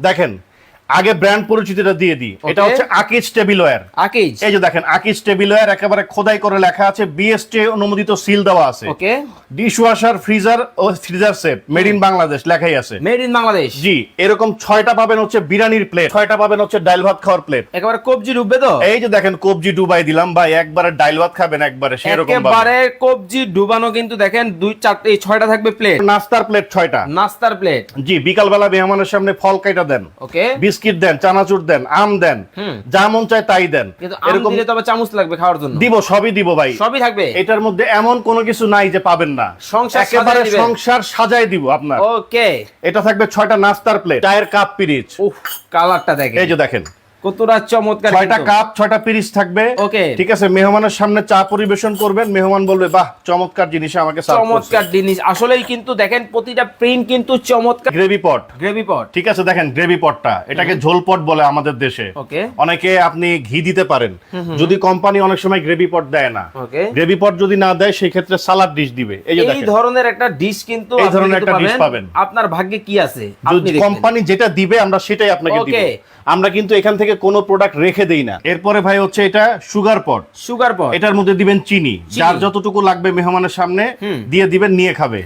দেখেন আগে ব্র্যান্ড পরিচিতিটা দিয়ে দিই। এটা হচ্ছে আকিজ টেবিলওয়্যার। আকিজ, এই যে দেখেন আকিজ টেবিলওয়্যার একেবারে খোদাই করে লেখা আছে, বিএসটি অনুমোদিত সিল দেওয়া আছে। ওকে, ডিশওয়াশার, ফ্রিজার ও freezer set made in Bangladesh লেখাই আছে। Made in Bangladesh. জি, এরকম 6টা পাবেন হচ্ছে বিরিয়ানির প্লেট, 6টা পাবেন হচ্ছে ডাল ভাত খাওয়ার প্লেট। একেবারে কবজি ডুববে তো? এই যে দেখেন কবজি ডুবাই দিলাম ভাই, একবারে ডাল ভাত খাবেন একবারে সেরকম ভাবে। একেবারে কবজি ডুবানো, কিন্তু দেখেন 2 4 6টা থাকবে প্লেট। নাস্তার প্লেট 6টা, নাস্তার প্লেট। জি, বিকাল বেলা মেহমানের সামনে ফল কাইটা দেন, ওকে, বিস্কিট দেন, চানাচুর দেন, আম দেন, যা মন চায় তাই দেন। কিন্তু আম দিলে তবে চামচ লাগবে খাওয়ার জন্য। দিব, সবই দিব ভাই, সবই থাকবে। এটার মধ্যে এমন কোনো কিছু নাই যে পাবেন না। সংসার একেবারে সাজায় দিবেন। সংসার সাজায় দিব আপনার। ওকে, এটা থাকবে 6টা নাস্তার প্লেট, চায়ের কাপ পিরিচ। উফ, কালারটা দেখেন, এই যে দেখেন কতটা চমৎকার। 6টা কাপ, 6টা পিরিচ থাকবে। ওকে, ঠিক আছে, মেহমানের সামনে চা পরিবেশন করবেন, মেহমান বলবে বাহ চমৎকার জিনিস আমাকে সার্ভ করছে। চমৎকার জিনিস আসলেই, কিন্তু দেখেন প্রতিটা প্রিন্ট কিন্তু চমৎকার। গ্রেভি পট, গ্রেভি পট। ঠিক আছে, দেখেন গ্রেভি পটটা, এটাকে ঝোল পট বলে আমাদের দেশে। ওকে, অনেকে আপনি ঘি দিতে পারেন, যদি কোম্পানি অনেক সময় গ্রেভি পট দেয় না। ওকে, গ্রেভি পট যদি না দেয় সেই ক্ষেত্রে সালাদ ডিশ দিবে। এই যে এই দেখেন ধরনের একটা ডিশ কিন্তু এই আপনি ধরনের কিন্তু একটা ডিশ পাবেন। আপনার ভাগ্যে কি আছে আপনি যদি দেখবেন। কোম্পানি যেটা দিবে আমরা সেটাই আপনাকে দিব। ওকে। আমরা কিন্তু এখান থেকে কোনো প্রোডাক্ট রেখে দেই না। এরপরে ভাই হচ্ছে এটা সুগার পট। সুগার পট। এটার মধ্যে দিবেন চিনি, যার যতটুকু লাগবে মেহমানের সামনে দিয়ে দিবেন, নিয়ে খাবে।